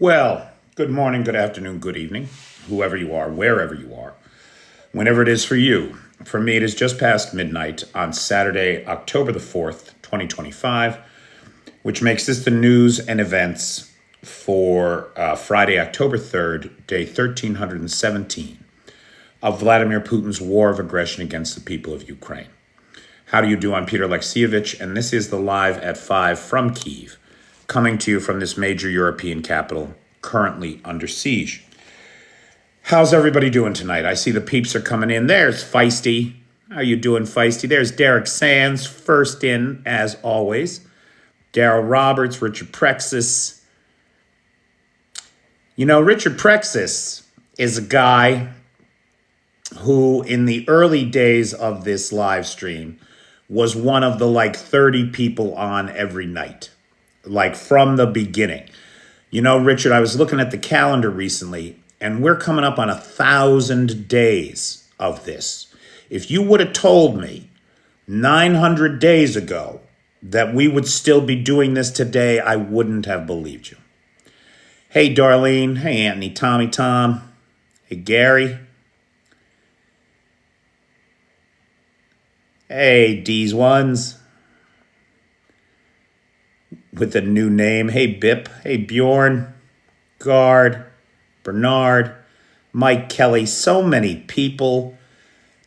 Well, good morning, good afternoon, good evening, whoever you are, wherever you are, whenever it is for you. For me, it is just past midnight on Saturday, October the 4th, 2025, which makes this the news and events for Friday, October 3rd, day 1317 of Vladimir Putin's war of aggression against the people of Ukraine. How do you do? I'm Peter Alexievich, and this is the Live at 5 from Kyiv, coming to you from this major European capital currently under siege. How's everybody doing tonight? I see the peeps are coming in. There's Feisty. How you doing, Feisty? There's Derek Sands, first in, as always. Daryl Roberts, Richard Prexis. You know, Richard Prexis is a guy who, in the early days of this live stream, was one of the 30 people on every night, from the beginning. You know, Richard, I was looking at the calendar recently, and we're coming up on 1,000 days of this. If you would have told me 900 days ago that we would still be doing this today, I wouldn't have believed you. Hey, Darlene. Hey, Anthony, Tommy, Tom. Hey, Gary. Hey, D's Ones. With a new name. Hey, Bip. Hey, Bjorn. Guard. Bernard. Mike Kelly. So many people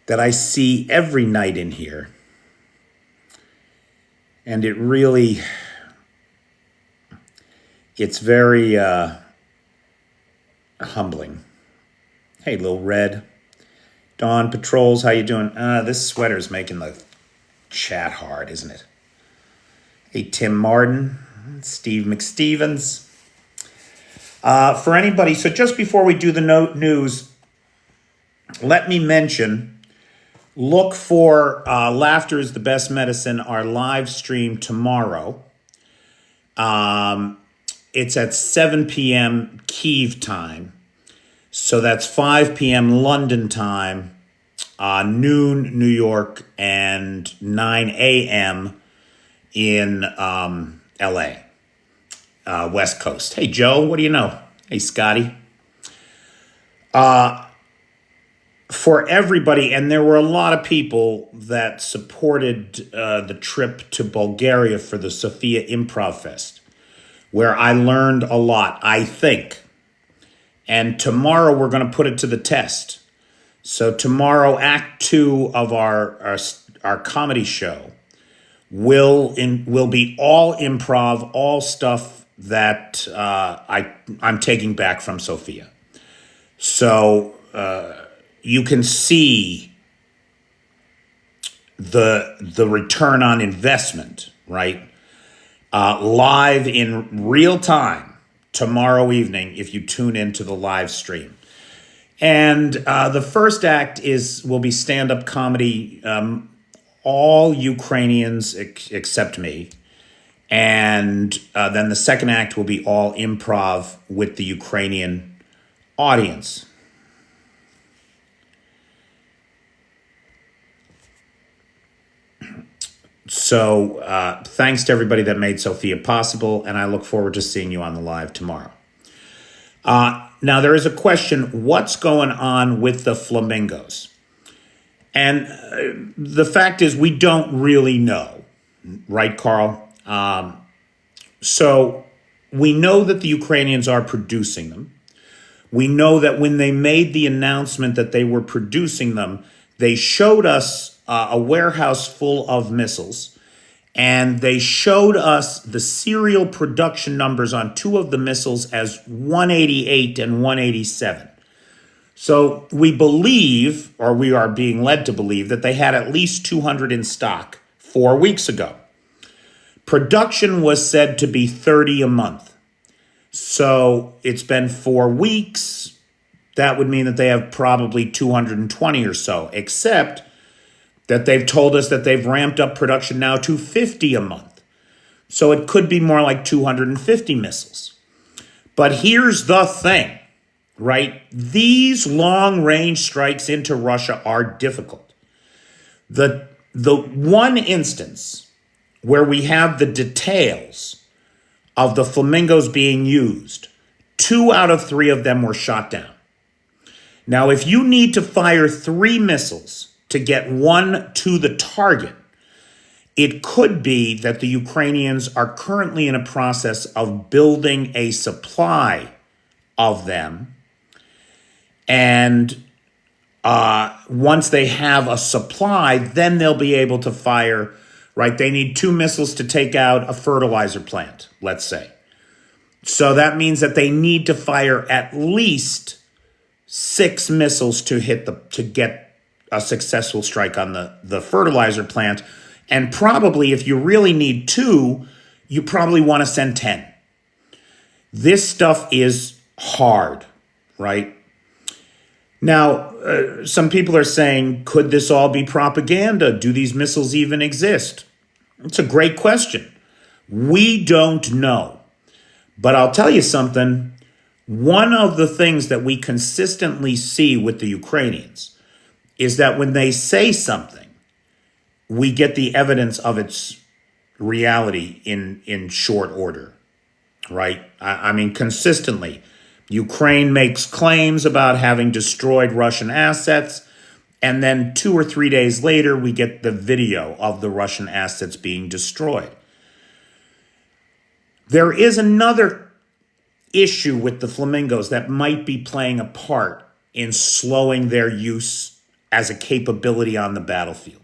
that I see every night in here. And it really, it's very humbling. Hey, Lil Red. Dawn Patrols, how you doing? This sweater's making the chat hard, isn't it? Hey, Tim Martin, Steve McStevens. For anybody, so just before we do the news, let me mention, look for Laughter is the Best Medicine, our live stream tomorrow. It's at 7 p.m. Kyiv time. So that's 5 p.m. London time, noon New York, and 9 a.m. in L.A., West Coast. Hey, Joe, what do you know? Hey, Scotty. For everybody, and there were a lot of people that supported the trip to Bulgaria for the Sofia Improv Fest, where I learned a lot, I think. And tomorrow we're going to put it to the test. So tomorrow, Act 2 of our comedy show will be all improv, all stuff that I'm taking back from Sofia. So you can see the return on investment, right? Live in real time tomorrow evening if you tune into the live stream. And the first act will be stand-up comedy, all Ukrainians except me. And then the second act will be all improv with the Ukrainian audience. So thanks to everybody that made Sofia possible, and I look forward to seeing you on the live tomorrow. Now, there is a question, what's going on with the flamingos? And the fact is, we don't really know, right, Carl? So we know that the Ukrainians are producing them. We know that when they made the announcement that they were producing them, they showed us a warehouse full of missiles, and they showed us the serial production numbers on two of the missiles as 188 and 187. So we believe, or we are being led to believe, that they had at least 200 in stock 4 weeks ago. Production was said to be 30 a month. So it's been 4 weeks. That would mean that they have probably 220 or so, except that they've told us that they've ramped up production now to 50 a month. So it could be more like 250 missiles. But here's the thing, right? These long-range strikes into Russia are difficult. The one instance where we have the details of the flamingos being used 2 out of 3 of them were shot down. Now, if you need to fire 3 missiles to get 1 to the target, it could be that the Ukrainians are currently in a process of building a supply of them. And once they have a supply, then they'll be able to fire, right? They need 2 missiles to take out a fertilizer plant, let's say. So that means that they need to fire at least 6 missiles to get a successful strike on the fertilizer plant. And probably if you really need 2, you probably want to send 10. This stuff is hard, right? Now, some people are saying, could this all be propaganda? Do these missiles even exist? It's a great question. We don't know. But I'll tell you something. One of the things that we consistently see with the Ukrainians is that when they say something, we get the evidence of its reality in short order, right? I mean, consistently. Ukraine makes claims about having destroyed Russian assets, and then 2 or 3 days later, we get the video of the Russian assets being destroyed. There is another issue with the Flamingos that might be playing a part in slowing their use as a capability on the battlefield.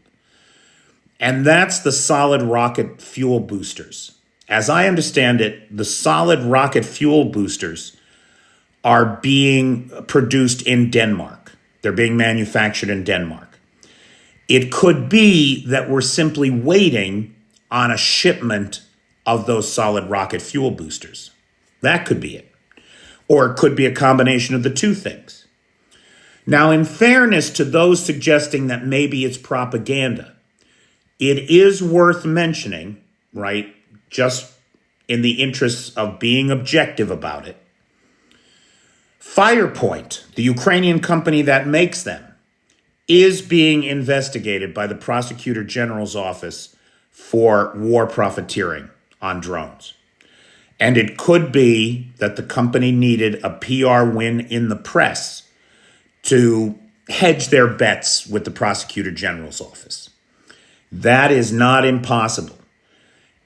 And that's the solid rocket fuel boosters. As I understand it, the solid rocket fuel boosters are being produced in Denmark. They're being manufactured in Denmark. It could be that we're simply waiting on a shipment of those solid rocket fuel boosters. That could be it. Or it could be a combination of the two things. Now, in fairness to those suggesting that maybe it's propaganda, it is worth mentioning, right, just in the interests of being objective about it, Firepoint, the Ukrainian company that makes them, is being investigated by the Prosecutor General's office for war profiteering on drones. And it could be that the company needed a PR win in the press to hedge their bets with the Prosecutor General's office. That is not impossible.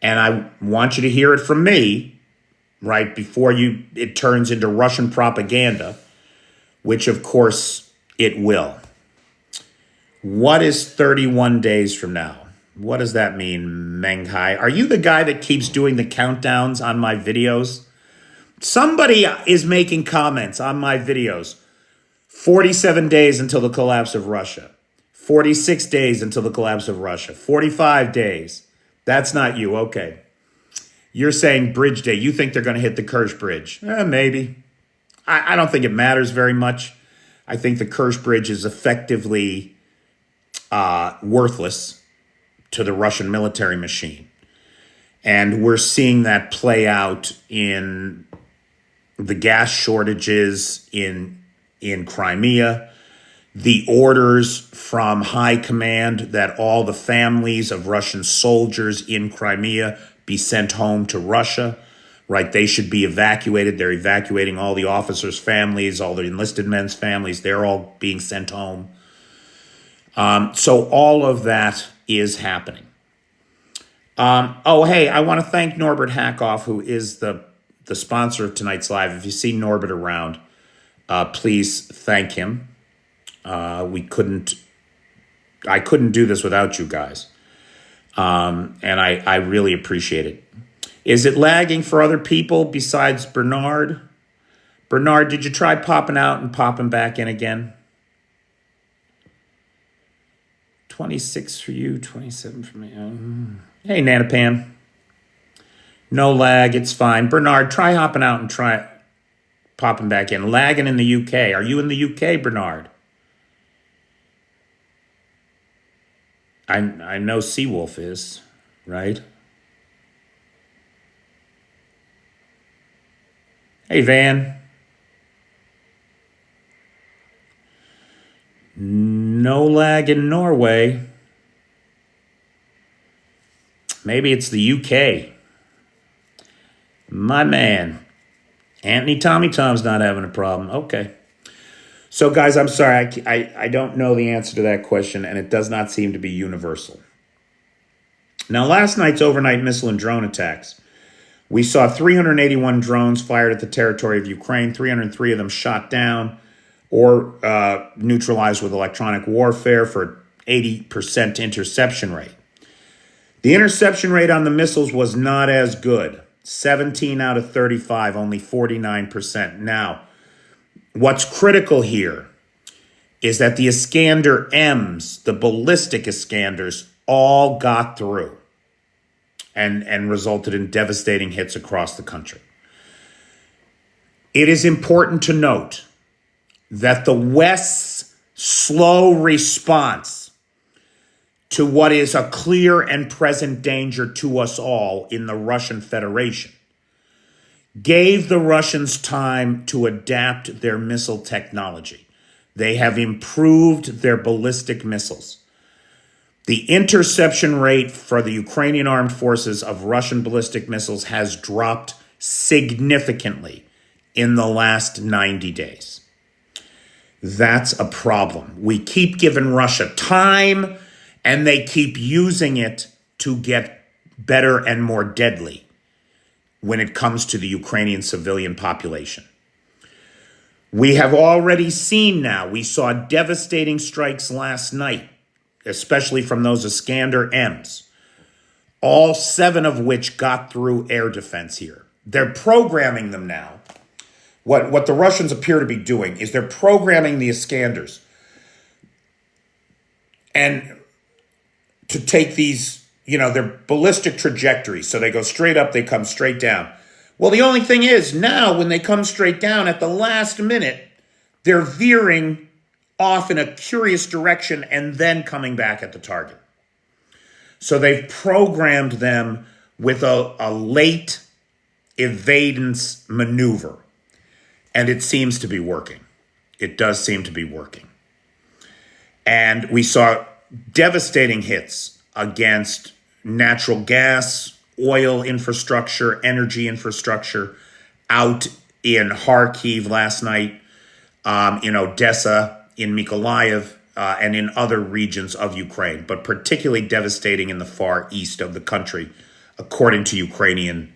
And I want you to hear it from me, right, before it turns into Russian propaganda, which of course it will. What is 31 days from now? What does that mean, Menghai? Are you the guy that keeps doing the countdowns on my videos? Somebody is making comments on my videos. 47 days until the collapse of Russia. 46 days until the collapse of Russia. 45 days. That's not you. Okay. You're saying bridge day. You think they're going to hit the Kerch Bridge. Maybe. I don't think it matters very much. I think the Kerch Bridge is effectively worthless to the Russian military machine. And we're seeing that play out in the gas shortages in Crimea, the orders from high command that all the families of Russian soldiers in Crimea be sent home to Russia, right? They should be evacuated. They're evacuating all the officers' families, all the enlisted men's families. They're all being sent home. So all of that is happening. Hey, I want to thank Norbert Hackoff, who is the sponsor of tonight's live. If you see Norbert around, please thank him. I couldn't do this without you guys. And I really appreciate it. Is it lagging for other people besides Bernard? Bernard, did you try popping out and popping back in again? 26 for you, 27 for me. Hey, Nanapan. No lag, it's fine. Bernard, try hopping out and try popping back in. Lagging in the UK. Are you in the UK, Bernard? I know Seawolf is, right? Hey, Van. No lag in Norway. Maybe it's the UK. My man. Anthony Tommy Tom's not having a problem. Okay. So, guys, I'm sorry. I don't know the answer to that question, and it does not seem to be universal. Now, last night's overnight missile and drone attacks, we saw 381 drones fired at the territory of Ukraine, 303 of them shot down or neutralized with electronic warfare for 80% interception rate. The interception rate on the missiles was not as good. 17 out of 35, only 49%. Now, what's critical here is that the Iskander-Ms, the ballistic Iskanders, all got through and resulted in devastating hits across the country. It is important to note that the West's slow response to what is a clear and present danger to us all in the Russian Federation gave the Russians time to adapt their missile technology. They have improved their ballistic missiles. The interception rate for the Ukrainian armed forces of Russian ballistic missiles has dropped significantly in the last 90 days. That's a problem. We keep giving Russia time, and they keep using it to get better and more deadly when it comes to the Ukrainian civilian population. We have already seen now, we saw devastating strikes last night, especially from those Iskander-Ms, all 7 of which got through air defense here. They're programming them now. What the Russians appear to be doing is they're programming the Iskanders and to take these, their ballistic trajectories. So they go straight up, they come straight down. Well, the only thing is now when they come straight down at the last minute, they're veering off in a curious direction and then coming back at the target. So they've programmed them with a late evadance maneuver. And it seems to be working. It does seem to be working. And we saw devastating hits against natural gas, oil infrastructure, energy infrastructure out in Kyiv last night, in Odessa, in Mykolaiv, and in other regions of Ukraine, but particularly devastating in the far east of the country, according to Ukrainian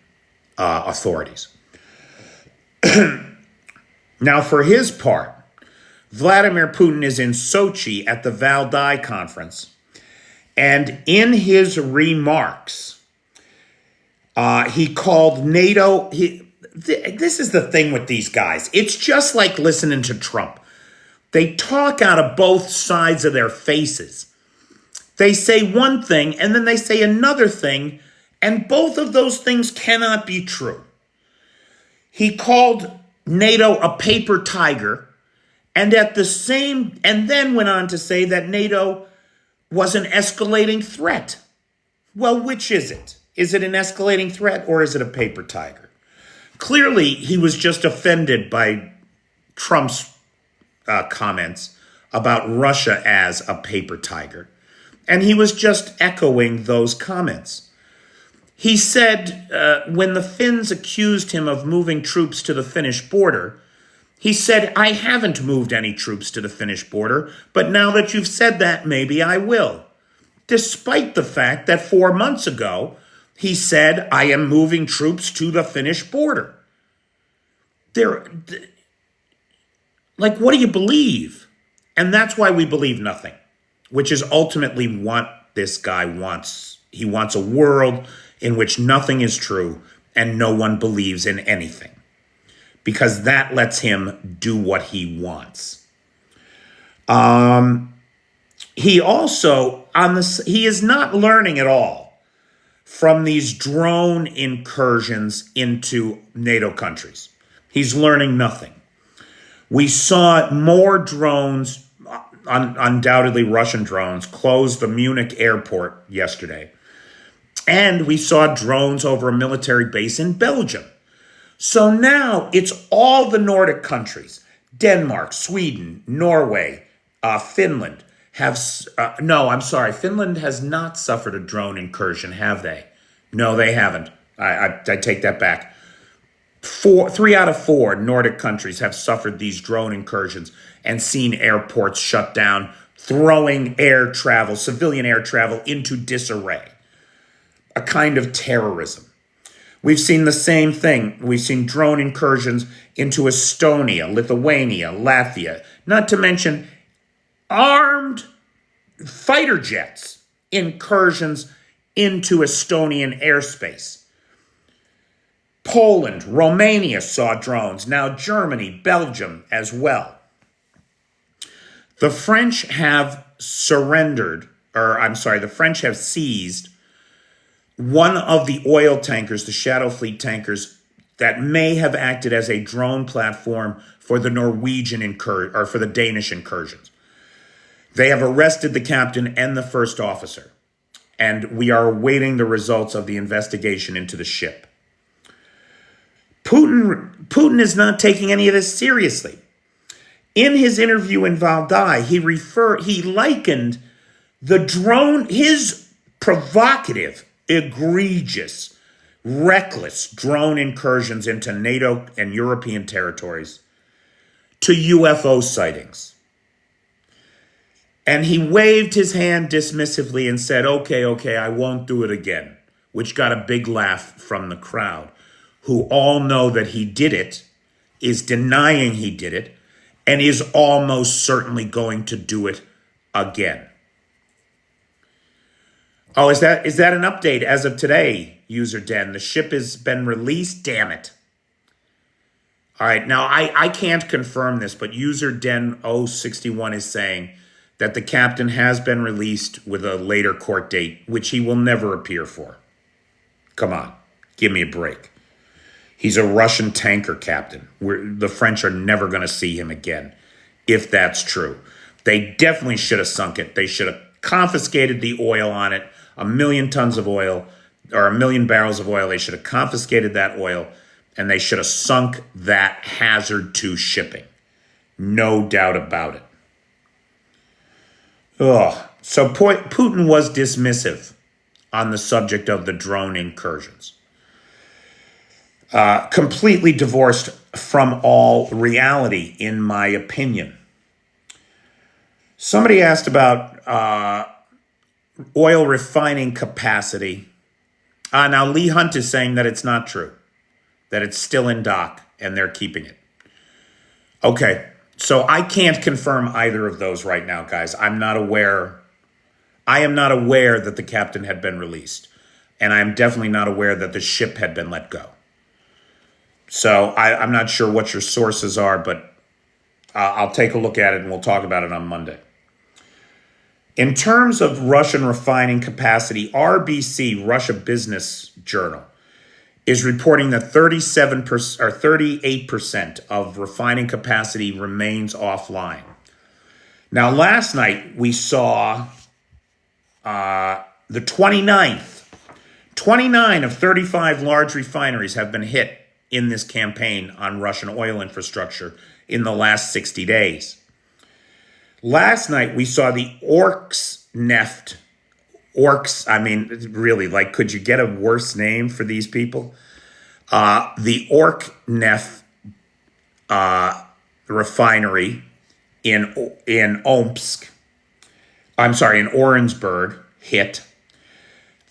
authorities. Now, for his part, Vladimir Putin is in Sochi at the Valdai conference, and in his remarks, he called NATO. This is the thing with these guys. It's just like listening to Trump. They talk out of both sides of their faces. They say one thing, and then they say another thing, and both of those things cannot be true. He called NATO a paper tiger, and then went on to say that NATO was an escalating threat. Well, which is it? Is it an escalating threat or is it a paper tiger? Clearly, he was just offended by Trump's comments about Russia as a paper tiger, and he was just echoing those comments. He said when the Finns accused him of moving troops to the Finnish border, he said, I haven't moved any troops to the Finnish border, but now that you've said that, maybe I will. Despite the fact that 4 months ago, he said, I am moving troops to the Finnish border. What do you believe? And that's why we believe nothing, which is ultimately what this guy wants. He wants a world in which nothing is true and no one believes in anything, because that lets him do what he wants. He also, he is not learning at all from these drone incursions into NATO countries. He's learning nothing. We saw more drones, undoubtedly Russian drones, close the Munich airport yesterday. And we saw drones over a military base in Belgium. So now it's all the Nordic countries, Denmark, Sweden, Norway, Finland, Finland has not suffered a drone incursion, have they? No, they haven't. I take that back. Three out of four Nordic countries have suffered these drone incursions and seen airports shut down, throwing air travel, civilian air travel, into disarray, a kind of terrorism. We've seen the same thing. We've seen drone incursions into Estonia, Lithuania, Latvia, not to mention armed fighter jets incursions into Estonian airspace. Poland, Romania saw drones, now Germany, Belgium as well. The French have the French have seized one of the oil tankers, the Shadow Fleet tankers, that may have acted as a drone platform for the for the Danish incursions. They have arrested the captain and the first officer, and we are awaiting the results of the investigation into the ship. Putin is not taking any of this seriously. In his interview in Valdai, he likened the drone, his provocative, egregious, reckless drone incursions into NATO and European territories to UFO sightings. And he waved his hand dismissively and said, okay, I won't do it again, which got a big laugh from the crowd, who all know that he did it, is denying he did it, and is almost certainly going to do it again. Oh, is that an update as of today, User Den? The ship has been released? Damn it. All right, now I can't confirm this, but User Den 061 is saying that the captain has been released with a later court date, which he will never appear for. Come on, give me a break. He's a Russian tanker captain. The French are never going to see him again, if that's true. They definitely should have sunk it. They should have confiscated the oil on it, 1 million tons of oil, or 1 million barrels of oil. They should have confiscated that oil, and they should have sunk that hazard to shipping. No doubt about it. So Putin was dismissive on the subject of the drone incursions. Completely divorced from all reality, in my opinion. Somebody asked about oil refining capacity. Now, Lee Hunt is saying that it's not true, that it's still in dock and they're keeping it. Okay, so I can't confirm either of those right now, guys. I am not aware that the captain had been released, and I'm definitely not aware that the ship had been let go. So I'm not sure what your sources are, but I'll take a look at it and we'll talk about it on Monday. In terms of Russian refining capacity, RBC, Russia Business Journal, is reporting that 37% or 38% of refining capacity remains offline. Now, last night we saw the 29th. 29 of 35 large refineries have been hit in this campaign on Russian oil infrastructure in the last 60 days. Last night, we saw the Orksneft. Really, could you get a worse name for these people? The Orksneft refinery in Orangeburg hit.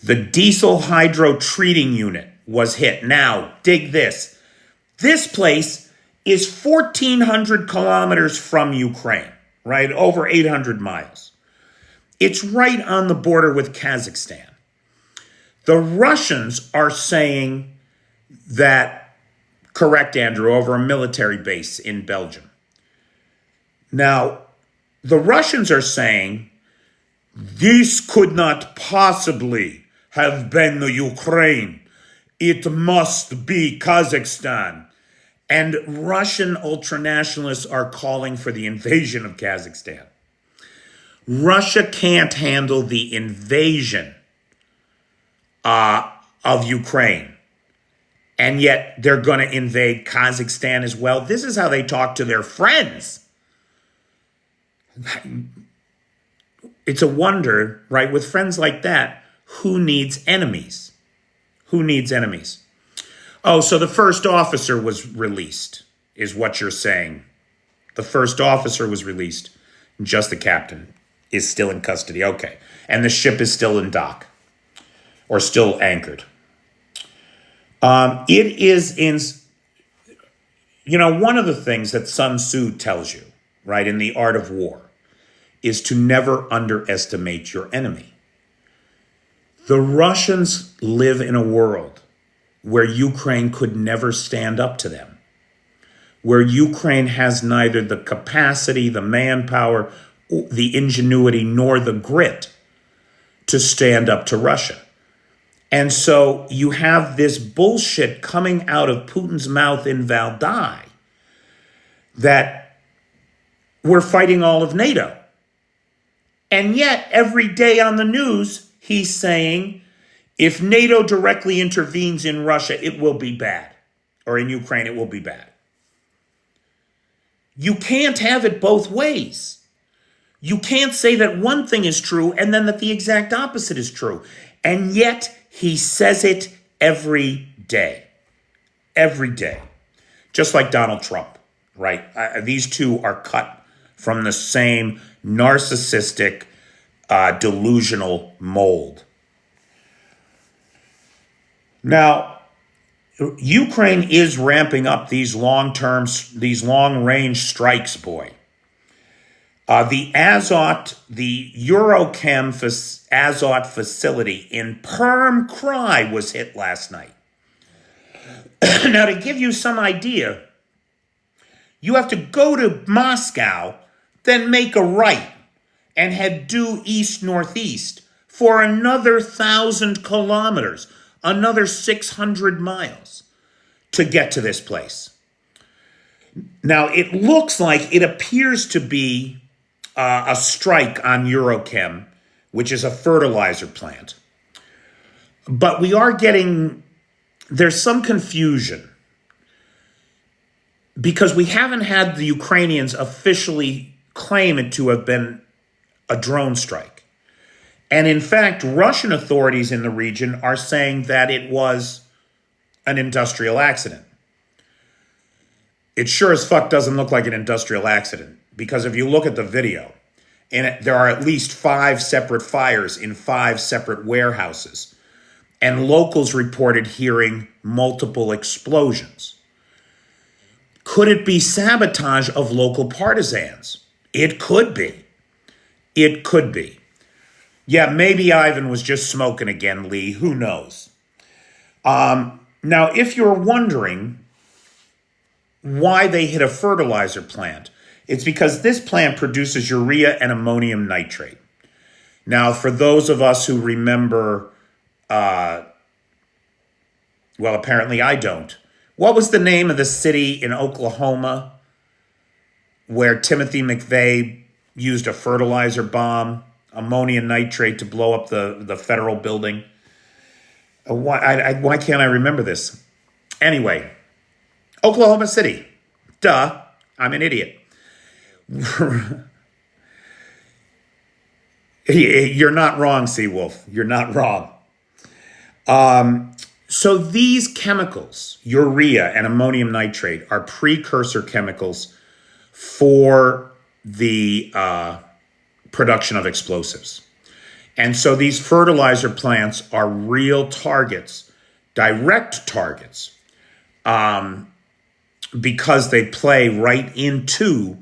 The diesel hydro treating unit was hit. Now, dig this. This place is 1,400 kilometers from Ukraine, right? Over 800 miles. It's right on the border with Kazakhstan. The Russians are saying that, correct, Andrew, over a military base in Belgium. Now, the Russians are saying this could not possibly have been the Ukraine. It must be Kazakhstan. And Russian ultranationalists are calling for the invasion of Kazakhstan. Russia can't handle the invasion of Ukraine. And yet they're going to invade Kazakhstan as well. This is how they talk to their friends. It's a wonder, right? With friends like that, who needs enemies? Who needs enemies? Oh, so the first officer was released, is what you're saying. The first officer was released. Just the captain is still in custody. Okay. And the ship is still in dock or still anchored. It is in, one of the things that Sun Tzu tells you, right, in The Art of War, is to never underestimate your enemy. The Russians live in a world where Ukraine could never stand up to them, where Ukraine has neither the capacity, the manpower, the ingenuity, nor the grit to stand up to Russia. And so you have this bullshit coming out of Putin's mouth in Valdai that we're fighting all of NATO. And yet every day on the news, he's saying, if NATO directly intervenes in Russia, it will be bad. Or in Ukraine, it will be bad. You can't have it both ways. You can't say that one thing is true and then that the exact opposite is true. And yet he says it every day. Every day. Just like Donald Trump, right? These two are cut from the same narcissistic, delusional mold. Now, Ukraine is ramping up these long-range strikes, boy. The Eurochem Azot facility in Perm-Krai was hit last night. Now, to give you some idea, you have to go to Moscow, then make a right and head due east-northeast for another 1,000 kilometers, another 600 miles to get to this place. Now, it appears to be a strike on Eurochem, which is a fertilizer plant. But there's some confusion because we haven't had the Ukrainians officially claim it to have been a drone strike. And in fact, Russian authorities in the region are saying that it was an industrial accident. It sure as fuck doesn't look like an industrial accident, because if you look at the video, there are at least 5 separate fires in 5 separate warehouses, and locals reported hearing multiple explosions. Could it be sabotage of local partisans? It could be. It could be. Yeah, maybe Ivan was just smoking again, Lee. Who knows? Now, if you're wondering why they hit a fertilizer plant, it's because this plant produces urea and ammonium nitrate. Now, for those of us who remember, apparently I don't. What was the name of the city in Oklahoma where Timothy McVeigh used a fertilizer bomb, ammonium nitrate, to blow up the federal building? Why can't I remember this? Anyway, Oklahoma City. Duh, I'm an idiot. You're not wrong, Seawolf. You're not wrong. So these chemicals, urea and ammonium nitrate, are precursor chemicals for the production of explosives. And so these fertilizer plants are real targets, direct targets, because they play right into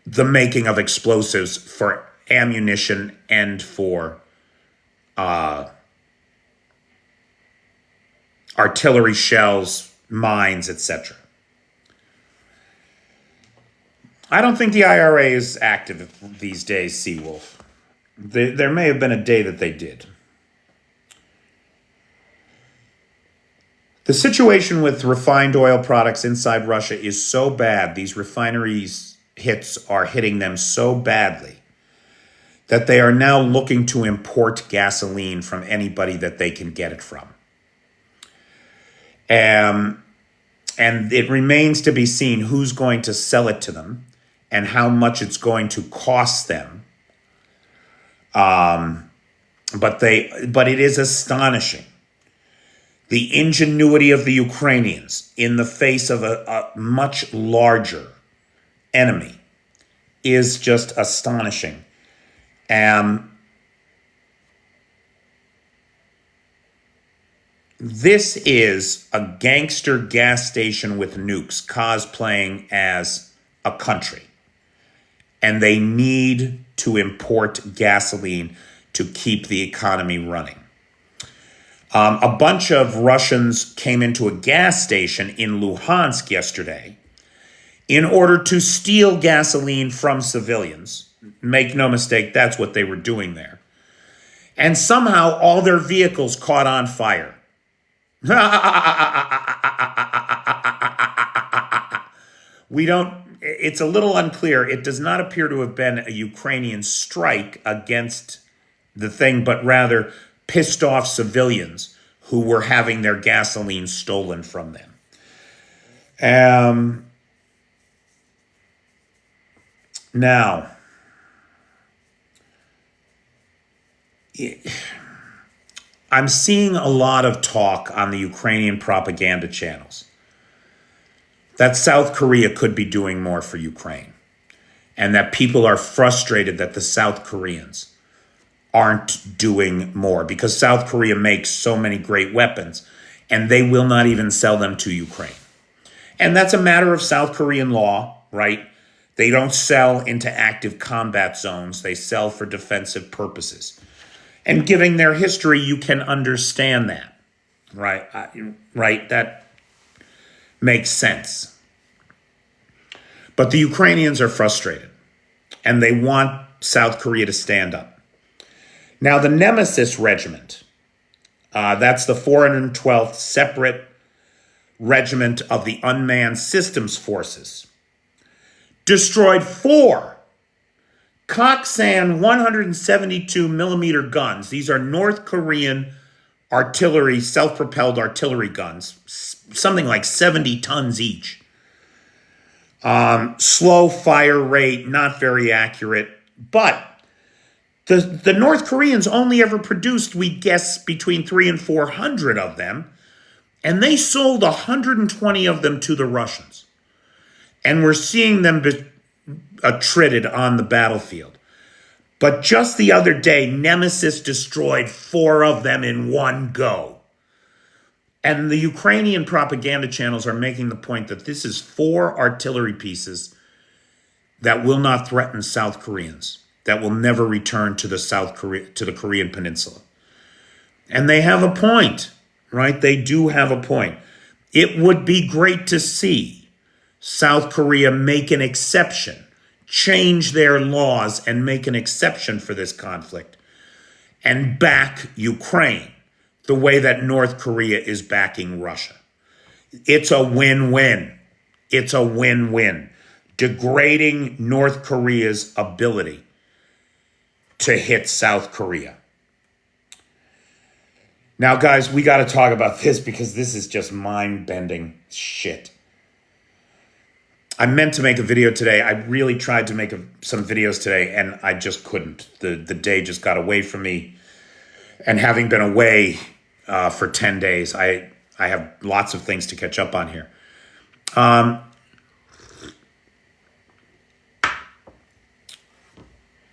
the making of explosives for ammunition and for artillery shells, mines, etc. I don't think the IRA is active these days, Seawolf. There may have been a day that they did. The situation with refined oil products inside Russia is so bad, these refineries hits are hitting them so badly, that they are now looking to import gasoline from anybody that they can get it from. And it remains to be seen who's going to sell it to them and how much it's going to cost them. But it is astonishing The ingenuity of the Ukrainians in the face of a much larger enemy is just astonishing. This is a gangster gas station with nukes cosplaying as a country. And they need to import gasoline to keep the economy running. A bunch of Russians came into a gas station in Luhansk yesterday in order to steal gasoline from civilians. Make no mistake, that's what they were doing there. And somehow all their vehicles caught on fire. It's a little unclear. It does not appear to have been a Ukrainian strike against the thing, but rather pissed off civilians who were having their gasoline stolen from them. Now, I'm seeing a lot of talk on the Ukrainian propaganda channels that South Korea could be doing more for Ukraine, and that people are frustrated that the South Koreans aren't doing more because South Korea makes so many great weapons and they will not even sell them to Ukraine. And that's a matter of South Korean law, right? They don't sell into active combat zones. They sell for defensive purposes. And given their history, you can understand that, right? Right? That makes sense. But the Ukrainians are frustrated and they want South Korea to stand up. Now, the Nemesis Regiment, that's the 412th separate regiment of the Unmanned Systems Forces, destroyed 4 Koksan 172 millimeter guns. These are North Korean artillery, self-propelled artillery guns, something like 70 tons each. Slow fire rate, not very accurate, but the North Koreans only ever produced, we guess, between 300 and 400 of them, and they sold 120 of them to the Russians. And we're seeing them attrited on the battlefield. But just the other day, Nemesis destroyed 4 of them in one go. And the Ukrainian propaganda channels are making the point that this is 4 artillery pieces that will not threaten South Koreans, that will never return to the Korean Peninsula. And they have a point, right? They do have a point. It would be great to see South Korea make an exception, change their laws and make an exception for this conflict and back Ukraine the way that North Korea is backing Russia. It's a win-win. It's a win-win. Degrading North Korea's ability to hit South Korea. Now, guys, we got to talk about this because this is just mind-bending shit. I meant to make a video today. I really tried to make some videos today, and I just couldn't. The day just got away from me. And having been away for 10 days, I have lots of things to catch up on here.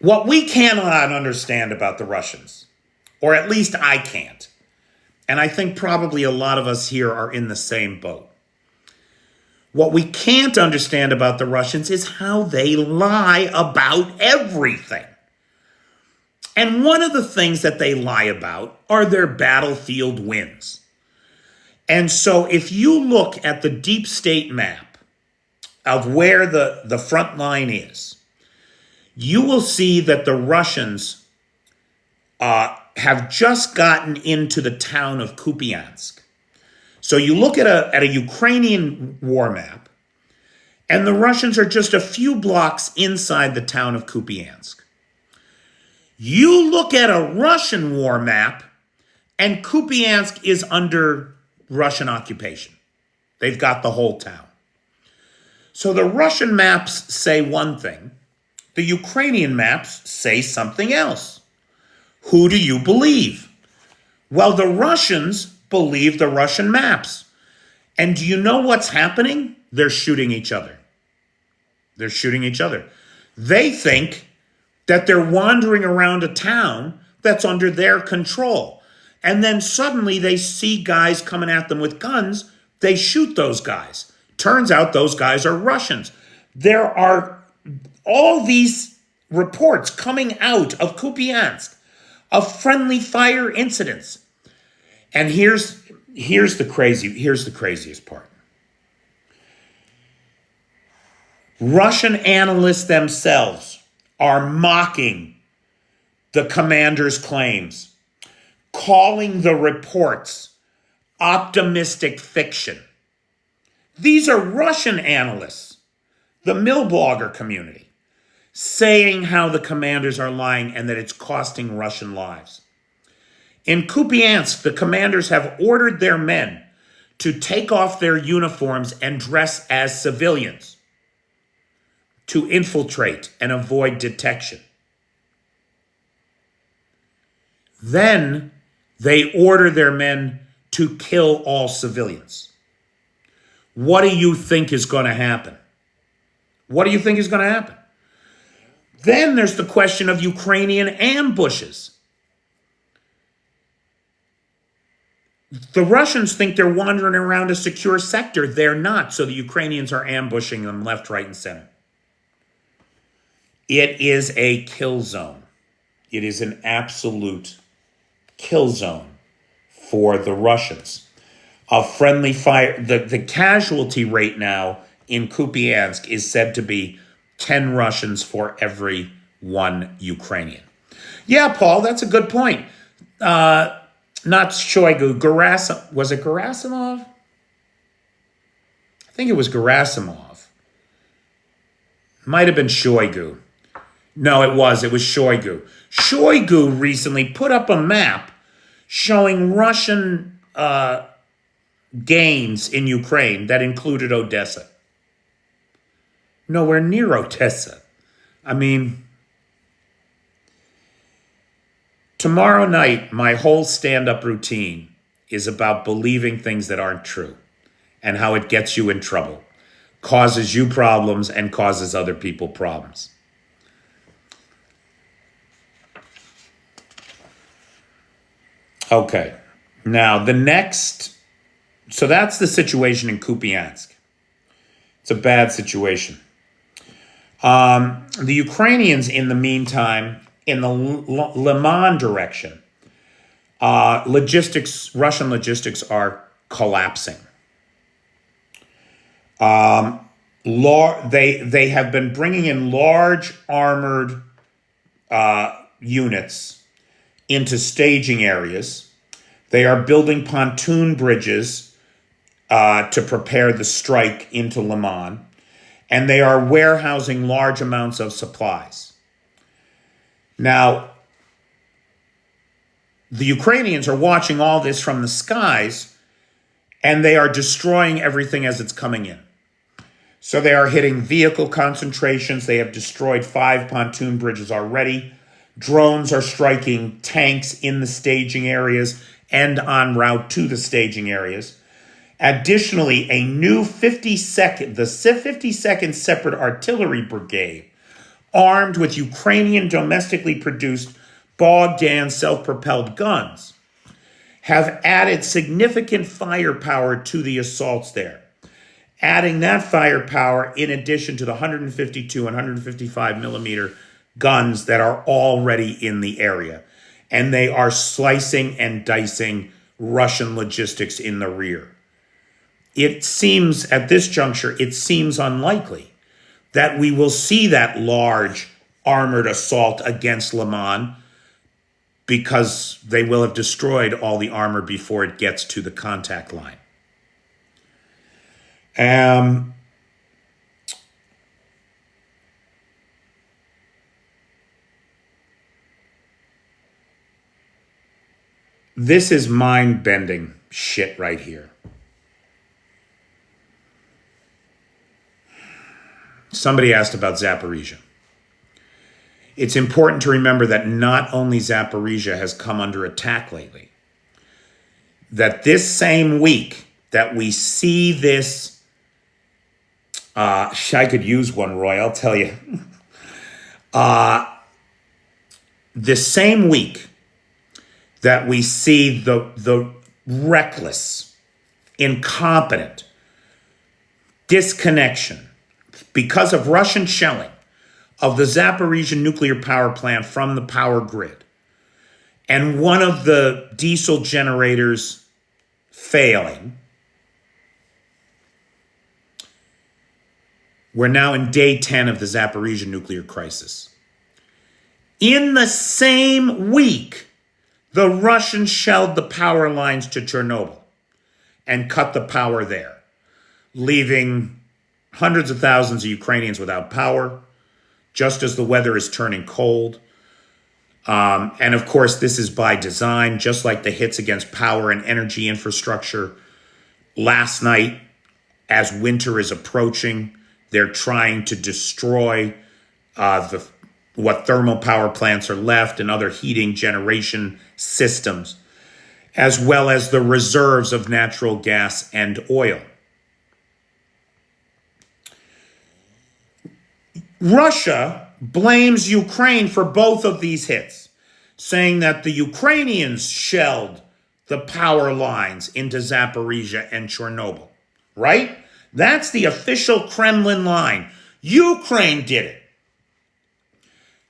What we cannot understand about the Russians, or at least I can't, and I think probably a lot of us here are in the same boat. What we can't understand about the Russians is how they lie about everything. And one of the things that they lie about are their battlefield wins. And so if you look at the deep state map of where the front line is, you will see that the Russians have just gotten into the town of Kupiansk. So you look at a Ukrainian war map, and the Russians are just a few blocks inside the town of Kupiansk. You look at a Russian war map, and Kupiansk is under Russian occupation. They've got the whole town. So the Russian maps say one thing. The Ukrainian maps say something else. Who do you believe? Well, the Russians believe the Russian maps. And do you know what's happening? They're shooting each other. They're shooting each other. They think that they're wandering around a town that's under their control. And then suddenly they see guys coming at them with guns. They shoot those guys. Turns out those guys are Russians. There are all these reports coming out of Kupiansk of friendly fire incidents. And here's the craziest part. Russian analysts themselves are mocking the commander's claims, calling the reports optimistic fiction. These are Russian analysts, the Millblogger community, saying how the commanders are lying and that it's costing Russian lives. In Kupiansk, the commanders have ordered their men to take off their uniforms and dress as civilians to infiltrate and avoid detection. Then they order their men to kill all civilians. What do you think is going to happen? What do you think is going to happen? Then there's the question of Ukrainian ambushes. The Russians think they're wandering around a secure sector. They're not, so the Ukrainians are ambushing them left, right, and center. It is a kill zone. It is an absolute kill zone for the Russians. A friendly fire, the casualty rate now in Kupiansk is said to be 10 Russians for every 1 Ukrainian. Yeah, Paul, that's a good point. Not Shoigu, was it Gerasimov? I think it was Gerasimov. Might have been Shoigu. No, it was Shoigu. Shoigu recently put up a map showing Russian gains in Ukraine that included Odessa. Nowhere near Odessa. I mean, tomorrow night, my whole stand-up routine is about believing things that aren't true and how it gets you in trouble, causes you problems, and causes other people problems. Okay, now so that's the situation in Kupiansk. It's a bad situation. The Ukrainians, in the meantime, in the Liman direction, Russian logistics are collapsing. They have been bringing in large armored units into staging areas. They are building pontoon bridges to prepare the strike into Liman. And they are warehousing large amounts of supplies. Now, the Ukrainians are watching all this from the skies, and they are destroying everything as it's coming in. So they are hitting vehicle concentrations. They have destroyed 5 pontoon bridges already. Drones are striking tanks in the staging areas and en route to the staging areas. Additionally, a new 52nd Separate Artillery Brigade, armed with Ukrainian domestically produced Bogdan self-propelled guns, have added significant firepower to the assaults there. Adding that firepower in addition to the 152 and 155 millimeter guns that are already in the area. And they are slicing and dicing Russian logistics in the rear. It seems, at this juncture, it seems unlikely that we will see that large armored assault against Liman because they will have destroyed all the armor before it gets to the contact line. This is mind-bending shit right here. Somebody asked about Zaporizha. It's important to remember that not only Zaporizha has come under attack lately. that this same week that we see this, I could use one, Roy, I'll tell you. This same week that we see the reckless, incompetent disconnection because of Russian shelling of the Zaporizha nuclear power plant from the power grid, and one of the diesel generators failing. We're now in day 10 of the Zaporizha nuclear crisis. In the same week, the Russians shelled the power lines to Chernobyl and cut the power there, leaving hundreds of thousands of Ukrainians without power, just as the weather is turning cold. And of course, this is by design, just like the hits against power and energy infrastructure. Last night, as winter is approaching, they're trying to destroy what thermal power plants are left and other heating generation systems, as well as the reserves of natural gas and oil. Russia blames Ukraine for both of these hits, saying that the Ukrainians shelled the power lines into Zaporizhia and Chernobyl, right? That's the official Kremlin line. Ukraine did it.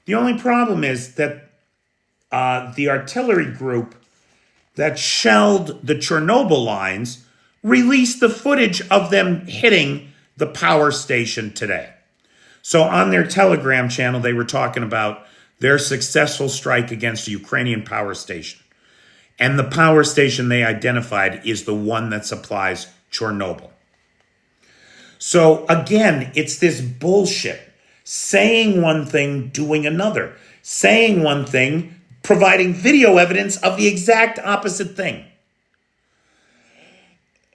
The only problem is that the artillery group that shelled the Chernobyl lines released the footage of them hitting the power station today. So on their Telegram channel, they were talking about their successful strike against a Ukrainian power station. And the power station they identified is the one that supplies Chernobyl. So again, it's this bullshit. Saying one thing, doing another. Saying one thing, providing video evidence of the exact opposite thing.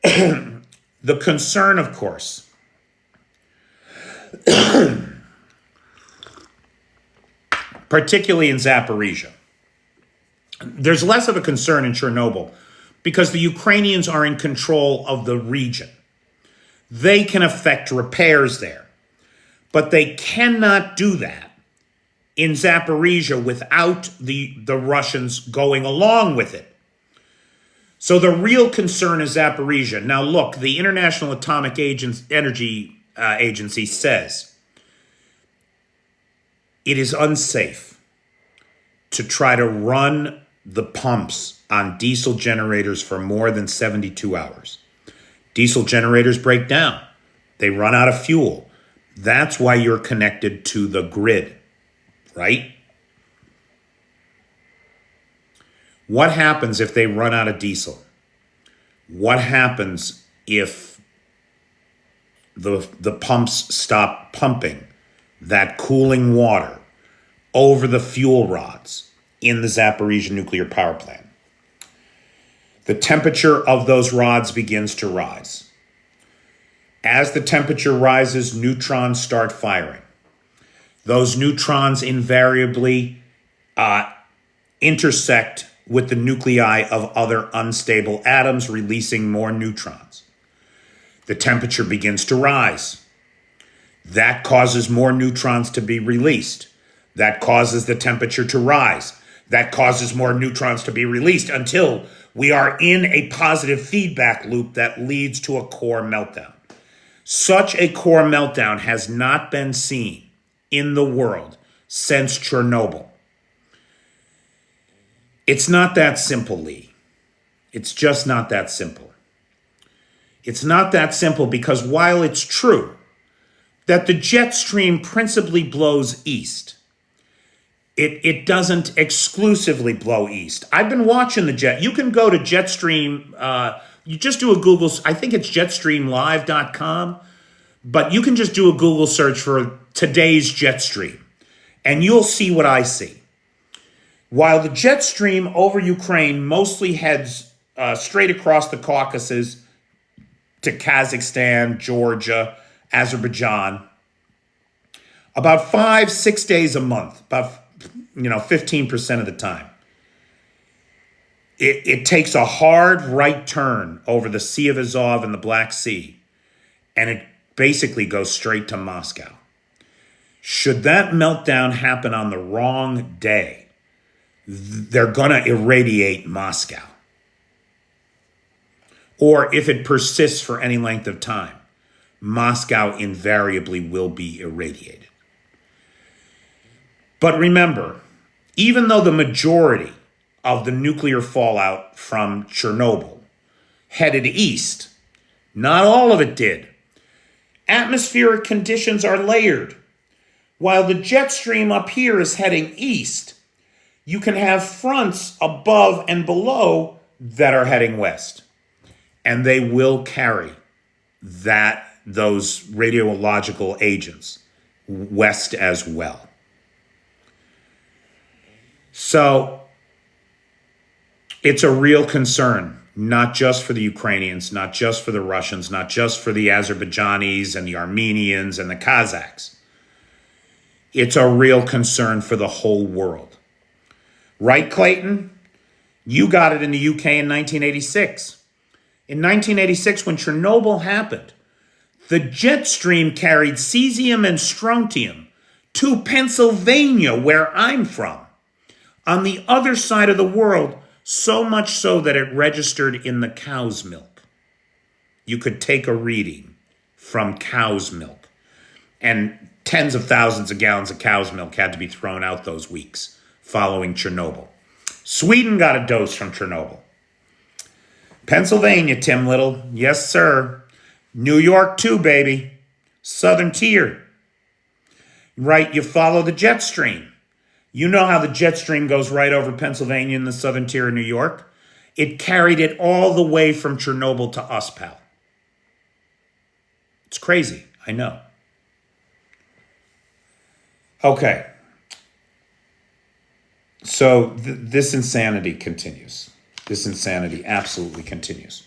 The concern, of course, particularly in Zaporizhia, there's less of a concern in Chernobyl because the Ukrainians are in control of the region. They can effect repairs there, but they cannot do that in Zaporizhia without the Russians going along with it. So the real concern is Zaporizhia. Now look, the International Atomic Energy Agency says it is unsafe to try to run the pumps on diesel generators for more than 72 hours. Diesel generators break down. They run out of fuel. That's why you're connected to the grid, right? What happens if they run out of diesel? What happens if the pumps stop pumping that cooling water over the fuel rods in the Zaporizhia nuclear power plant? The temperature of those rods begins to rise. As the temperature rises, neutrons start firing. Those neutrons invariably intersect with the nuclei of other unstable atoms, releasing more neutrons. The temperature begins to rise. That causes more neutrons to be released. That causes the temperature to rise. That causes more neutrons to be released until we are in a positive feedback loop that leads to a core meltdown. Such a core meltdown has not been seen in the world since Chernobyl. It's not that simple, Lee. It's just not that simple. It's not that simple because while it's true that the jet stream principally blows east, it doesn't exclusively blow east. I've been watching the jet. You can go to Jetstream. You just do a Google. I think it's jetstreamlive.com. But you can just do a Google search for today's jet stream. And you'll see what I see. While the jet stream over Ukraine mostly heads straight across the Caucasus to Kazakhstan, Georgia, Azerbaijan, about 5-6 days a month, about 15% of the time, it takes a hard right turn over the Sea of Azov and the Black Sea, and it basically goes straight to Moscow. Should that meltdown happen on the wrong day, they're going to irradiate Moscow. Or if it persists for any length of time, Moscow invariably will be irradiated. But remember, even though the majority of the nuclear fallout from Chernobyl headed east, not all of it did. Atmospheric conditions are layered. While the jet stream up here is heading east, you can have fronts above and below that are heading west. And they will carry those radiological agents west as well. So it's a real concern, not just for the Ukrainians, not just for the Russians, not just for the Azerbaijanis and the Armenians and the Kazakhs. It's a real concern for the whole world. Right, Clayton? You got it in the UK in 1986. In 1986, when Chernobyl happened, the jet stream carried cesium and strontium to Pennsylvania, where I'm from, on the other side of the world, so much so that it registered in the cow's milk. You could take a reading from cow's milk. And tens of thousands of gallons of cow's milk had to be thrown out those weeks following Chernobyl. Sweden got a dose from Chernobyl. Pennsylvania, Tim Little. Yes, sir. New York, too, baby. Southern tier. Right, you follow the jet stream. You know how the jet stream goes right over Pennsylvania in the southern tier of New York? It carried it all the way from Chernobyl to us, pal. It's crazy, I know. Okay. So this insanity continues. This insanity absolutely continues.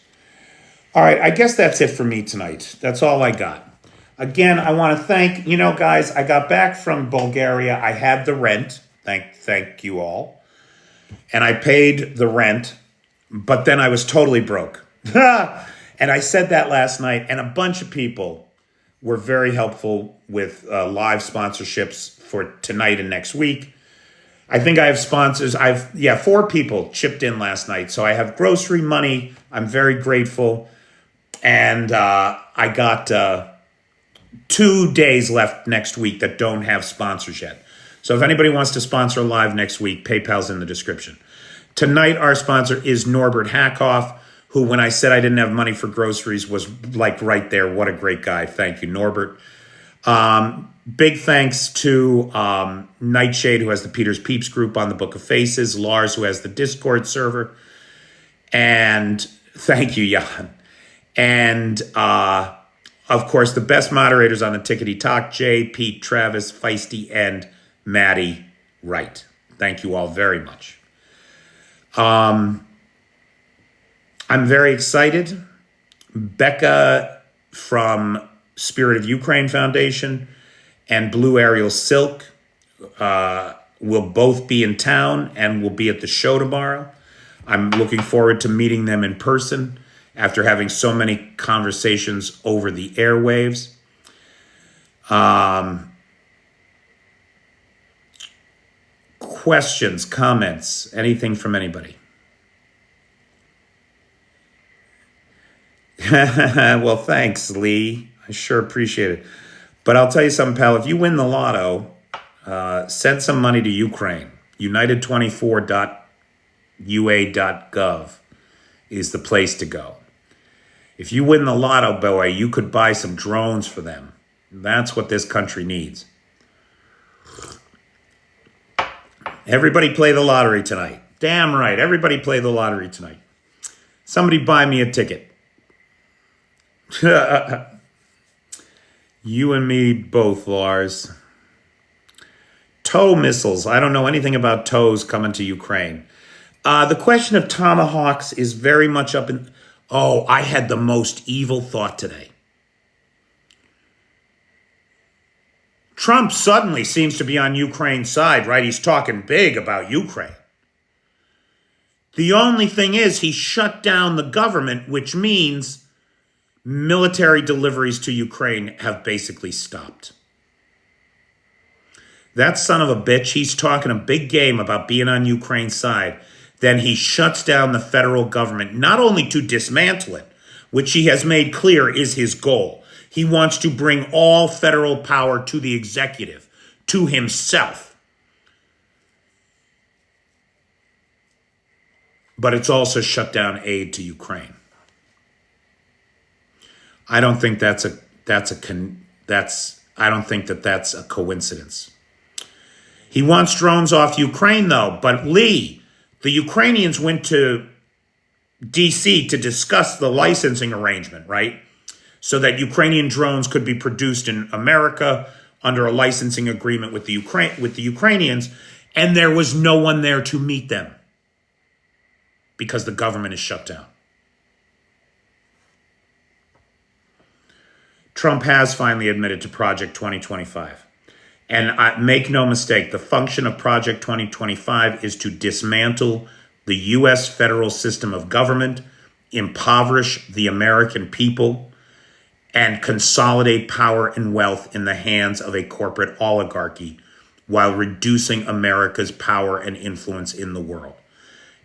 All right, I guess that's it for me tonight. That's all I got. Again, I want to thank, guys, I got back from Bulgaria. I had the rent. Thank you all. And I paid the rent, but then I was totally broke. And I said that last night, and a bunch of people were very helpful with live sponsorships for tonight and next week. I think I have sponsors. 4 people chipped in last night. So I have grocery money. I'm very grateful. And I got 2 days left next week that don't have sponsors yet. So if anybody wants to sponsor live next week, PayPal's in the description. Tonight, our sponsor is Norbert Hackoff, who, when I said I didn't have money for groceries, was like right there. What a great guy. Thank you, Norbert. Big thanks to Nightshade, who has the Peter's Peeps group on the Book of Faces, Lars, who has the Discord server, and thank you, Jan. And, of course, the best moderators on the Tickety Talk, Jay, Pete, Travis, Feisty, and Maddie Wright. Thank you all very much. I'm very excited. Becca from Spirit of Ukraine Foundation and Blue Ariel Silk will both be in town and will be at the show tomorrow. I'm looking forward to meeting them in person after having so many conversations over the airwaves. Questions, comments, anything from anybody? Well, thanks, Lee. I sure appreciate it. But I'll tell you something, pal. If you win the lotto, send some money to Ukraine. United24.ua.gov is the place to go. If you win the lotto, boy, you could buy some drones for them. That's what this country needs. Everybody play the lottery tonight. Damn right. Everybody play the lottery tonight. Somebody buy me a ticket. You and me both, Lars. TOW missiles. I don't know anything about TOWs coming to Ukraine. The question of tomahawks is very much up in... Oh, I had the most evil thought today. Trump suddenly seems to be on Ukraine's side, right? He's talking big about Ukraine. The only thing is he shut down the government, which means military deliveries to Ukraine have basically stopped. That son of a bitch, he's talking a big game about being on Ukraine's side. Then he shuts down the federal government, not only to dismantle it, which he has made clear is his goal. He wants to bring all federal power to the executive, to himself. But it's also shut down aid to Ukraine. I don't think that's a coincidence. He wants drones off Ukraine, though. But Lee, the Ukrainians went to D.C. to discuss the licensing arrangement, right? So that Ukrainian drones could be produced in America under a licensing agreement with the Ukrainians, and there was no one there to meet them because the government is shut down. Trump has finally admitted to Project 2025. And make no mistake, the function of Project 2025 is to dismantle the U.S. federal system of government, impoverish the American people, and consolidate power and wealth in the hands of a corporate oligarchy while reducing America's power and influence in the world.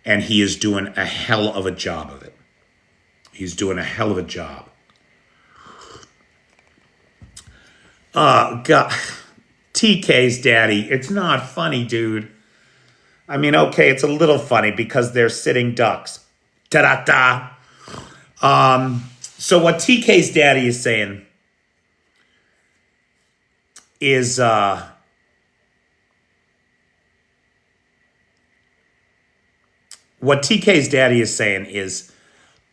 And he is doing a hell of a job of it. He's doing a hell of a job. Oh, God. TK's daddy. It's not funny, dude. I mean, okay, it's a little funny because they're sitting ducks. Ta-da-da. So what TK's daddy is saying is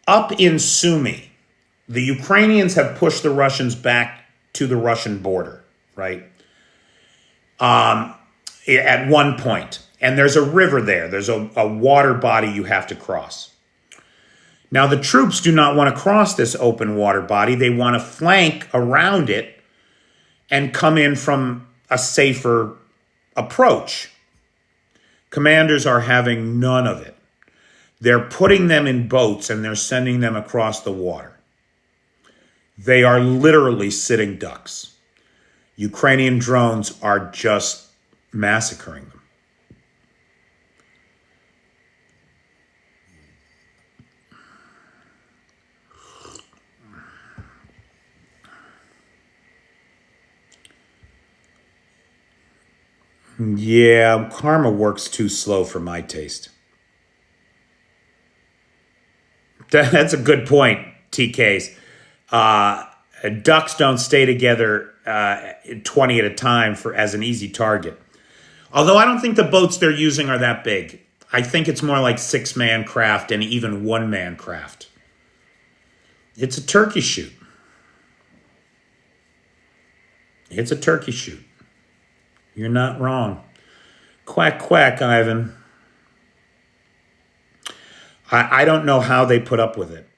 up in Sumy, the Ukrainians have pushed the Russians back to the Russian border, right? At one point. And there's a river there. There's a water body you have to cross. Now, the troops do not want to cross this open water body. They want to flank around it and come in from a safer approach. Commanders are having none of it. They're putting them in boats and they're sending them across the water. They are literally sitting ducks. Ukrainian drones are just massacring them. Yeah, karma works too slow for my taste. That's a good point, TKs. Ducks don't stay together 20 at a time as an easy target. Although I don't think the boats they're using are that big. I think it's more like 6-man craft and even 1-man craft. It's a turkey shoot. It's a turkey shoot. You're not wrong. Quack, quack, Ivan. I don't know how they put up with it.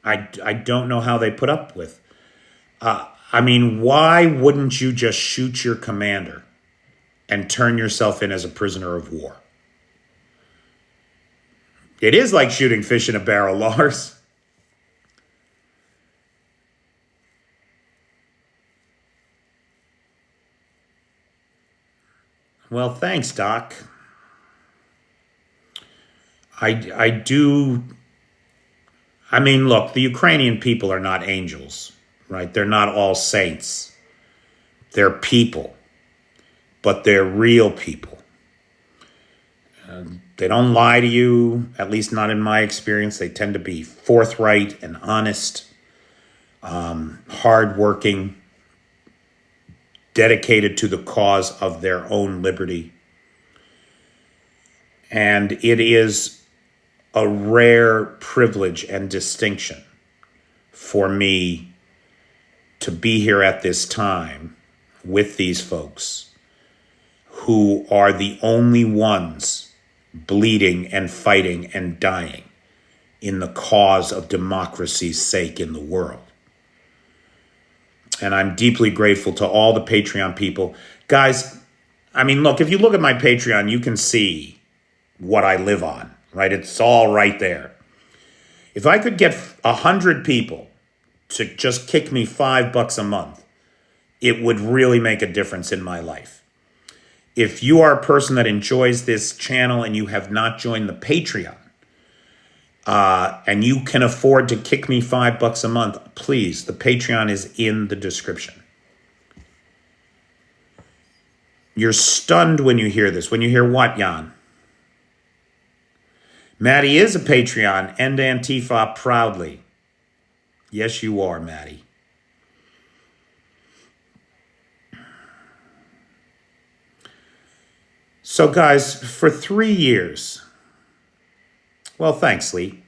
I don't know how they put up with. I mean, why wouldn't you just shoot your commander and turn yourself in as a prisoner of war? It is like shooting fish in a barrel, Lars. Well, thanks, Doc. I do. I mean, look, the Ukrainian people are not angels, right? They're not all saints. They're people, but they're real people. They don't lie to you, at least not in my experience. They tend to be forthright and honest, hardworking, dedicated to the cause of their own liberty. And it is a rare privilege and distinction for me to be here at this time with these folks who are the only ones bleeding and fighting and dying in the cause of democracy's sake in the world. And I'm deeply grateful to all the Patreon people. Guys, I mean, look, if you look at my Patreon, you can see what I live on, right? It's all right there. If I could get 100 people to just kick me $5 a month, it would really make a difference in my life. If you are a person that enjoys this channel and you have not joined the Patreon, and you can afford to kick me $5 a month, please, the Patreon is in the description. You're stunned when you hear this. When you hear what, Jan? Maddie is a Patreon. End Antifa proudly. Yes, you are, Maddie. So, guys, for 3 years... Well, thanks, Lee.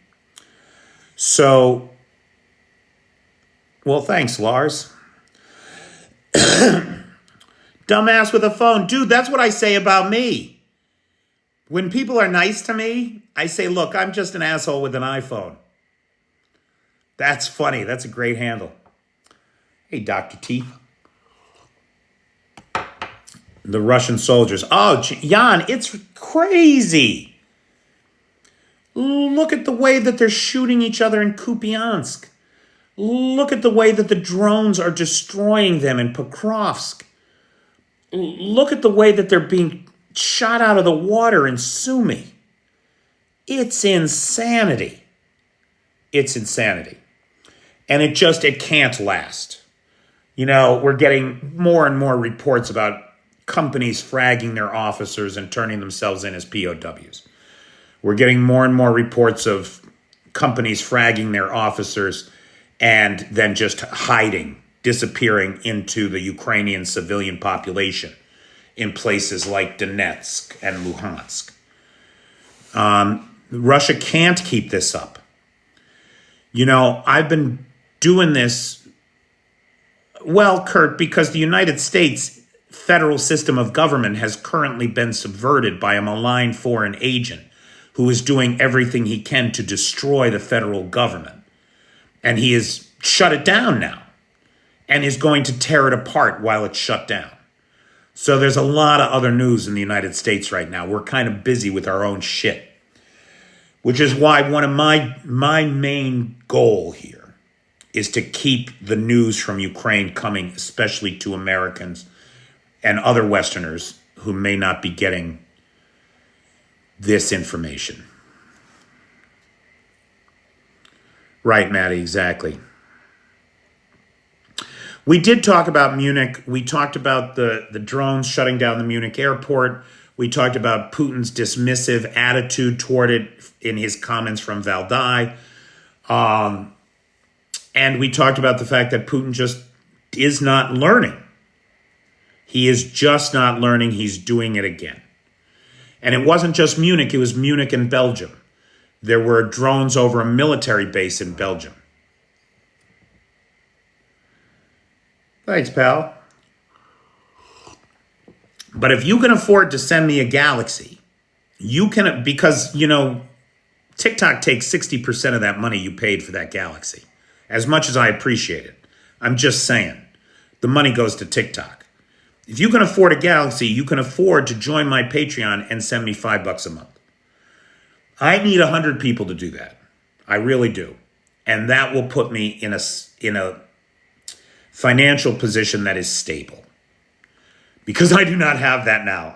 So, well, thanks, Lars. Dumbass with a phone. Dude, that's what I say about me. When people are nice to me, I say, look, I'm just an asshole with an iPhone. That's funny. That's a great handle. Hey, Dr. T. The Russian soldiers. Oh, Jan, it's crazy. Look at the way that they're shooting each other in Kupiansk. Look at the way that the drones are destroying them in Pokrovsk. Look at the way that they're being shot out of the water in Sumy. It's insanity. It's insanity. And it can't last. You know, we're getting more and more reports about companies fragging their officers and turning themselves in as POWs. We're getting more and more reports of companies fragging their officers and then just hiding, disappearing into the Ukrainian civilian population in places like Donetsk and Luhansk. Russia can't keep this up. You know, I've been doing this, well, Kurt, because the United States federal system of government has currently been subverted by a malign foreign agent who is doing everything he can to destroy the federal government. And he has shut it down now and is going to tear it apart while it's shut down. So there's a lot of other news in the United States right now. We're kind of busy with our own shit, which is why one of my main goal here is to keep the news from Ukraine coming, especially to Americans and other Westerners who may not be getting this information. Right, Maddie, exactly. We did talk about Munich. We talked about the drones shutting down the Munich airport. We talked about Putin's dismissive attitude toward it in his comments from Valdai. And we talked about the fact that Putin just is not learning. He is just not learning. He's doing it again. And it wasn't just Munich, it was Munich and Belgium. There were drones over a military base in Belgium. Thanks, pal. But if you can afford to send me a Galaxy, you can, because, you know, TikTok takes 60% of that money you paid for that Galaxy. As much as I appreciate it. I'm just saying, the money goes to TikTok. If you can afford a Galaxy, you can afford to join my Patreon and send me $5 a month. I need 100 people to do that. I really do. And that will put me in a financial position that is stable. Because I do not have that now.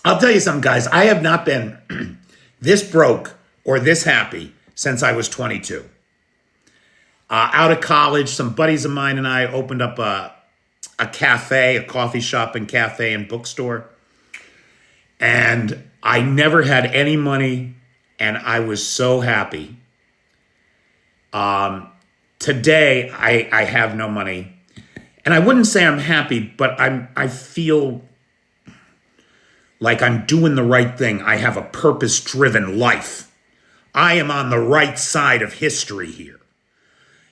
I'll tell you something, guys. I have not been this broke or this happy since I was 22. Out of college, some buddies of mine and I opened up a cafe, a coffee shop and cafe and bookstore. And I never had any money, and I was so happy. Today, I have no money. And I wouldn't say I'm happy, but I feel like I'm doing the right thing. I have a purpose-driven life. I am on the right side of history here.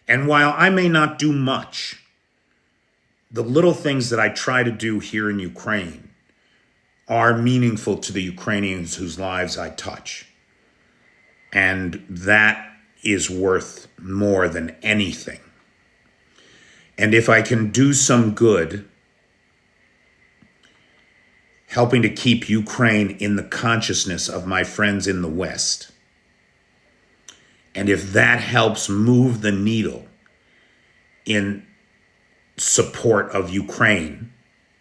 And while I may not do much, the little things that I try to do here in Ukraine are meaningful to the Ukrainians whose lives I touch. And that is worth more than anything. And if I can do some good, helping to keep Ukraine in the consciousness of my friends in the West. And if that helps move the needle in support of Ukraine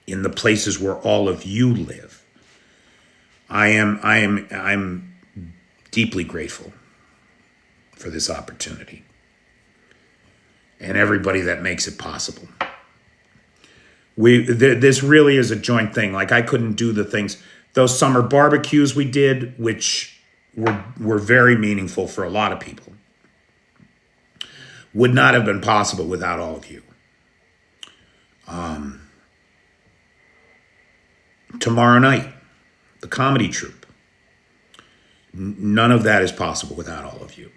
in the places where all of you live, I'm deeply grateful for this opportunity and everybody that makes it possible. This really is a joint thing. Like, I couldn't do the things, those summer barbecues we did, which were very meaningful for a lot of people, would not have been possible without all of you. Tomorrow night, the comedy troupe. None of that is possible without all of you.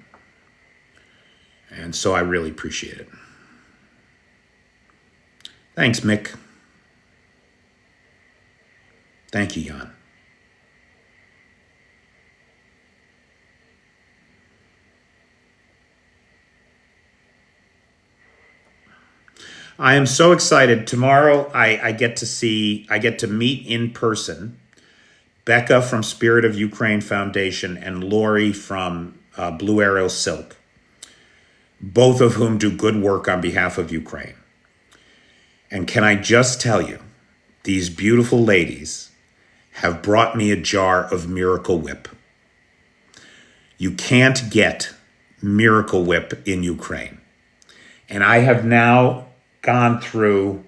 And so I really appreciate it. Thanks, Mick. Thank you, Jan. I am so excited. Tomorrow I get to meet in person Becca from Spirit of Ukraine Foundation and Lori from Blue Arrow Silk, both of whom do good work on behalf of Ukraine. And can I just tell you, these beautiful ladies have brought me a jar of Miracle Whip. You can't get Miracle Whip in Ukraine. And I have now gone through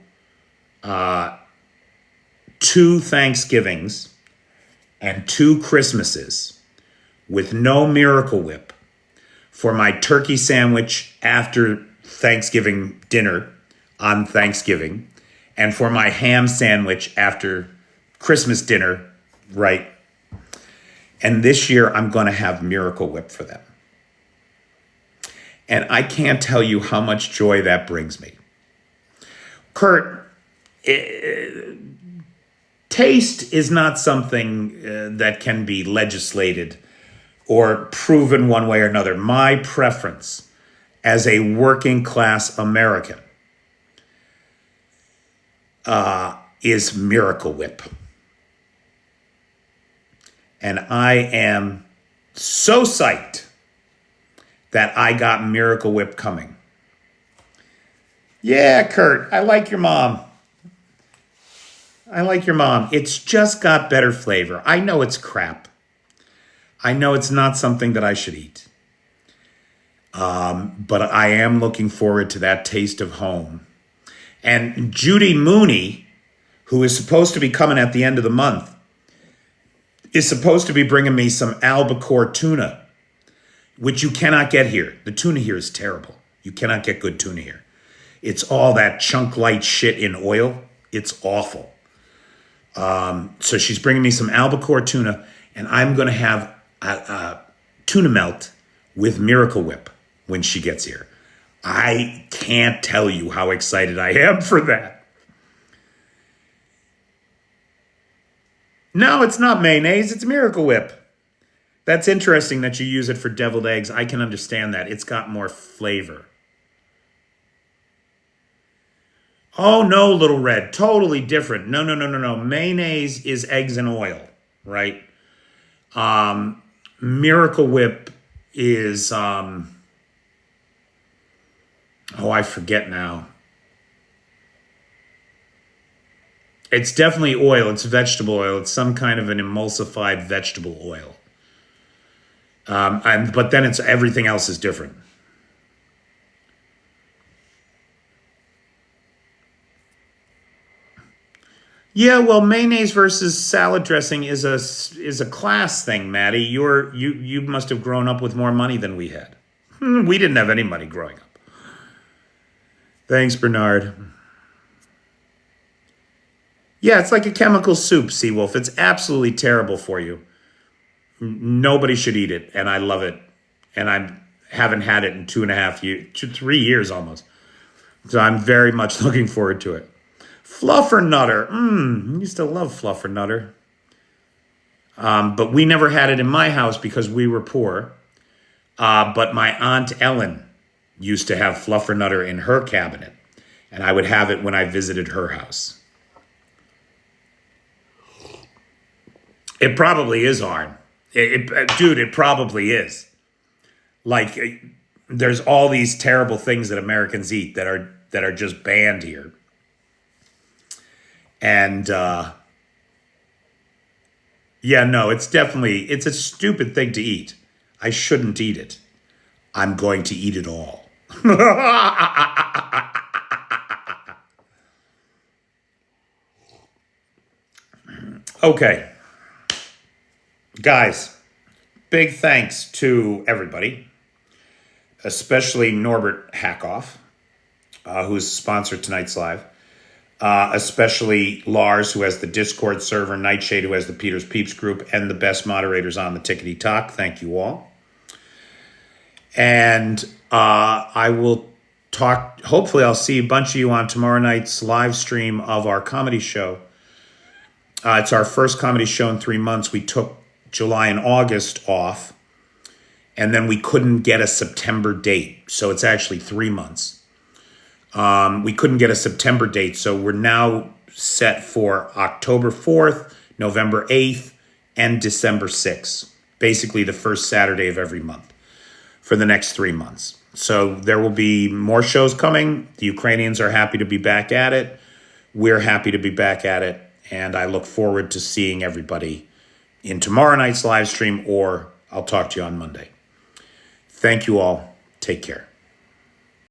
2 Thanksgivings and 2 Christmases with no Miracle Whip for my turkey sandwich after Thanksgiving dinner on Thanksgiving, and for my ham sandwich after Christmas dinner, right? And this year I'm going to have Miracle Whip for them. And I can't tell you how much joy that brings me. Kurt, taste is not something that can be legislated or proven one way or another. My preference as a working class American is Miracle Whip. And I am so psyched that I got Miracle Whip coming. Yeah, Kurt, I like your mom. I like your mom. It's just got better flavor. I know it's crap. I know it's not something that I should eat. But I am looking forward to that taste of home. And Judy Mooney, who is supposed to be coming at the end of the month, is supposed to be bringing me some albacore tuna, which you cannot get here. The tuna here is terrible. You cannot get good tuna here. It's all that chunk light shit in oil. It's awful. So she's bringing me some albacore tuna, and I'm going to have a tuna melt with Miracle Whip when she gets here. I can't tell you how excited I am for that. No, it's not mayonnaise. It's Miracle Whip. That's interesting that you use it for deviled eggs. I can understand that. It's got more flavor. Oh, no, Little Red. Totally different. No. Mayonnaise is eggs and oil, right? Miracle Whip is, I forget now. It's definitely oil. It's vegetable oil. It's some kind of an emulsified vegetable oil. But then it's everything else is different. Yeah, well, mayonnaise versus salad dressing is a class thing, Maddie. You must have grown up with more money than we had. We didn't have any money growing up. Thanks, Bernard. Yeah, it's like a chemical soup, Seawolf. It's absolutely terrible for you. Nobody should eat it, and I love it. And I haven't had it in 2.5 years, 3 years almost. So I'm very much looking forward to it. Fluffernutter. I used to love Fluffernutter. But we never had it in my house because we were poor. But my Aunt Ellen used to have Fluffernutter in her cabinet. And I would have it when I visited her house. It probably is, Arn. Dude, it probably is. Like, there's all these terrible things that Americans eat that are just banned here. And yeah, no, it's a stupid thing to eat. I shouldn't eat it. I'm going to eat it all. Okay. Guys, big thanks to everybody, especially Norbert Hackoff, who's a sponsor of tonight's live, especially Lars, who has the Discord server, Nightshade, who has the Peter's Peeps group, and the best moderators on the Tickety Talk. Thank you all. And I will talk, hopefully I'll see a bunch of you on tomorrow night's live stream of our comedy show. It's our first comedy show in 3 months. We took July and August off, and then we couldn't get a September date. So it's actually 3 months. We couldn't get a September date, so we're now set for October 4th, November 8th, and December 6th. Basically the first Saturday of every month for the next 3 months. So there will be more shows coming. The Ukrainians are happy to be back at it. We're happy to be back at it. And I look forward to seeing everybody in tomorrow night's live stream, or I'll talk to you on Monday. Thank you all. Take care.